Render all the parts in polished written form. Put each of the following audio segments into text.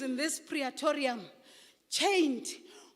in this praetorium chained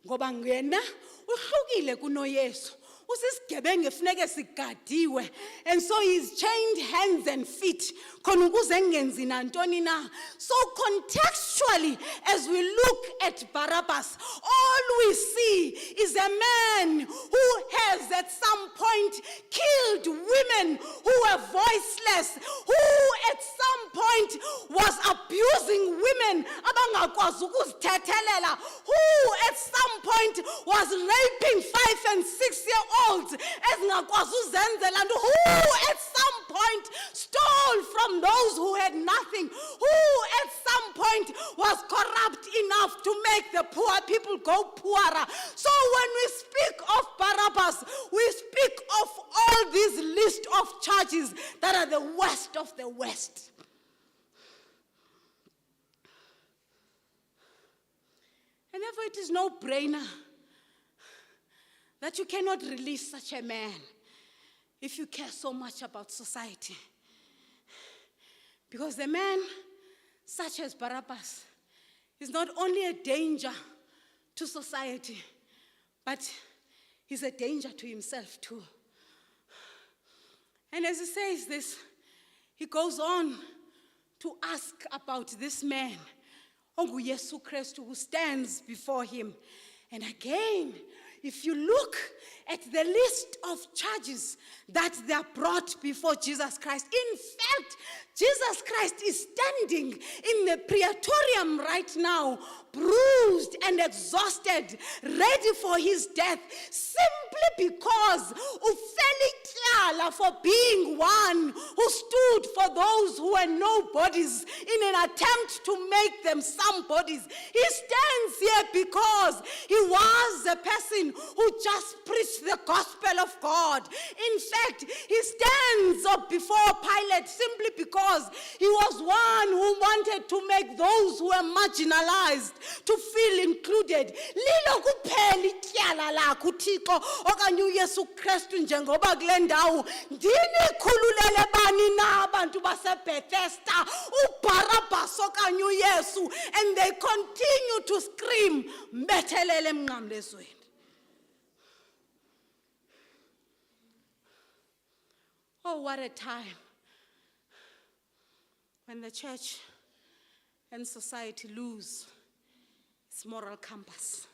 ngoba ngena uhlukile kunoYesu usisigebengu efuneke sigadiwe and so he's chained hands and feet khona ukuze ngenzi nantoni na. So contextually, as we look at Barabbas, all we see is a man who has at some point killed women who were voiceless, who at some point was abusing women abangakwazi ukuzithethelela, who at some point was raping 5 and 6-year-olds ezingakwazi uzenzela, and who at some point stole from those who had nothing, who at some point was corrupt enough to make the poor people go poorer. So when we speak of Barabbas, we speak of all these list of charges that are the worst of the worst. And therefore it is no brainer that you cannot release such a man if you care so much about society. Because the man such as Barabbas is not only a danger to society, but he's a danger to himself too. And as he says this, he goes on to ask about this man, Yesu Christ, who stands before him. And again, if you look at the list of charges that they are brought before Jesus Christ, in fact, Jesus Christ is standing in the praetorium right now, bruised and exhausted, ready for his death, simply because for being one who stood for those who were nobodies in an attempt to make them somebodies. He stands here because he was a person who just preached the gospel of God. In fact, he stands up before Pilate simply because he was one who wanted to make those who were marginalized to feel included. Lilo kuphela ityala lakho uThixo okanye uYesu Kristu njengoba kule ndawo ndini khululele bani na abantu baseBethesda uBarabbas okanye uYesu, and they continue to scream mbethelele emnqamlezweni. Oh, what a time when the church and society lose its moral compass.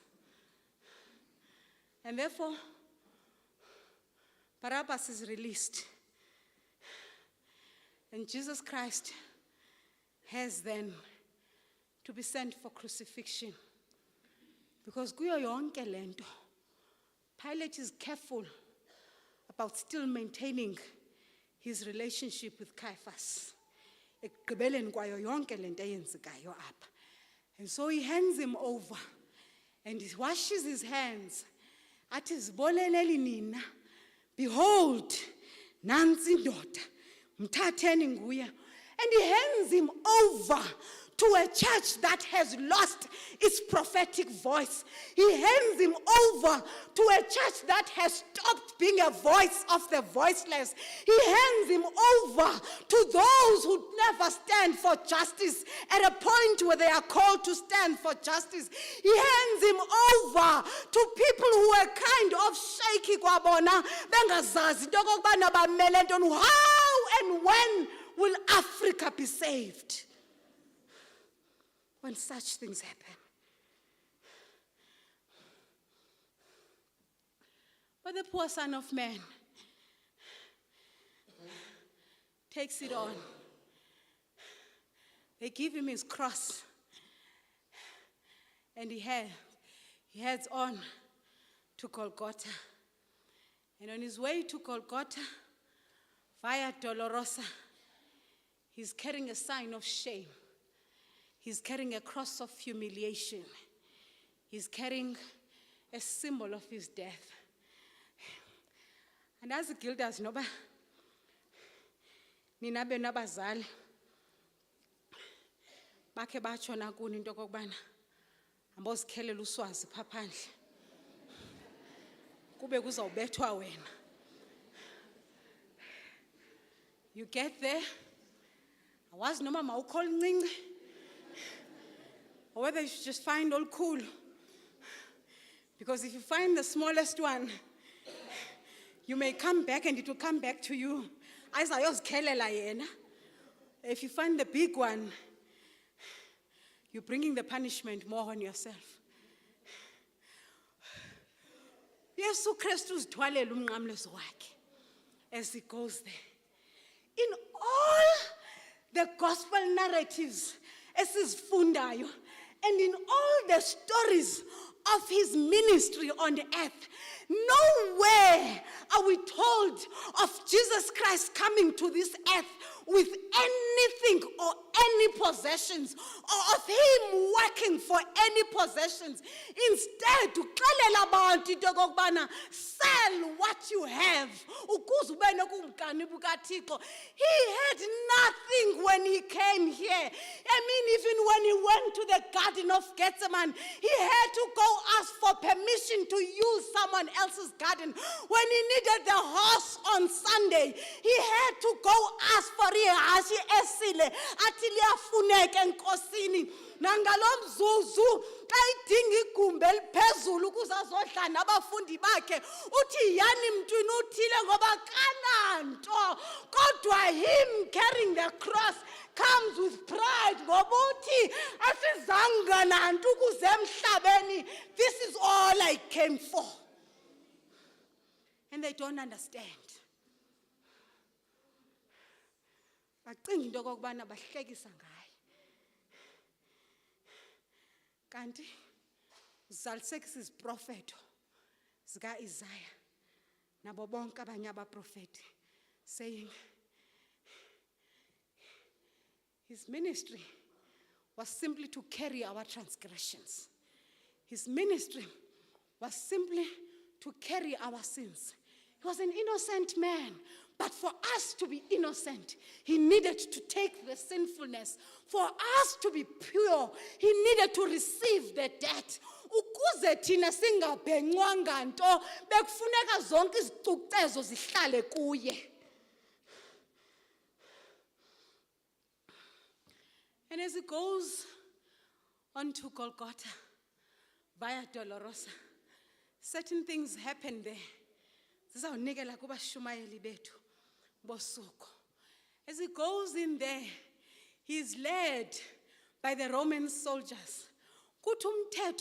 And therefore, Barabbas is released. And Jesus Christ has then to be sent for crucifixion. Because kuyo yonke lento, Pilate is careful about still maintaining his relationship with Caiaphas. Ekugqibeleni kwayo yonke lento eyenzekayo apha. And so he hands him over and he washes his hands. Athi ziboleleli nina, behold, nansi indoda, mthatheni nguye. And he hands him over to a church that has lost its prophetic voice. He hands him over to a church that has stopped being a voice of the voiceless. He hands him over to those who never stand for justice at a point where they are called to stand for justice. He hands him over to people who are kind of shaky kwabona, bengazazi into okokubana bamele ntoni. How and when will Africa be saved? When such things happen. But the poor Son of Man takes it on. They give him his cross, and he heads on to Golgotha. And on his way to Golgotha, via Dolorosa, he's carrying a sign of shame. He's carrying a cross of humiliation. He's carrying a symbol of his death. And as the Gildas noba, nina benabazali, bakhe batshona kuni into kokubana ambozikhelela uswazi pha phandle. Kube kuzawubethwa wena. You get there, awazi noma mawukhole incinci. or whether you should just find all cool. Because if you find the smallest one, you may come back and it will come back to you. If you find the big one, you're bringing the punishment more on yourself. Yesu Christu uzithwalela umnqamlezo wakhe as he goes there. In all the gospel narratives esizfundayo, and in all the stories of his ministry on the earth, nowhere are we told of Jesus Christ coming to this earth with anything or any possessions, or of him working for any possessions. Instead, uxelela abantu into yokokubana sell what you have ukuze ube nokumkani bukaThixo. He had nothing when he came here. I mean, even when he went to the Garden of Gethsemane, he had to go ask for permission to use someone else's garden. When he needed the horse on Sunday, he had to go ask for ihashi esile athi liyafuneka enkosini. Nangalo mzuzu xa idinga igumbi eliphezulu ukuze azodla nabafundi bakhe, uthi yani mntwini uthile ngoba kananto. Kodwa him carrying the cross comes with pride ngoba uthi asizanga nanto ukuze emhlabeni. This is all I came for. And they don't understand. Bacinga into okokubana bahlekisa ngaye. Kanti uzalisekisa iziprofeto zika Isaiah nabo bonke abanye abaprofeti, saying his ministry was simply to carry our transgressions. His ministry was simply to carry our sins. He was an innocent man, but for us to be innocent, he needed to take the sinfulness. For us to be pure, he needed to receive the debt. Ukuze thina singabhenqwanga nto, bekufuneka zonke izicucezo zihlale kuye. And as he goes on to Golgotha via Dolorosa, certain things happen there. Zizawunikela kubashumayeli bethu bosuku. As he goes in there, he is led by the Roman soldiers. Kuthi umthetho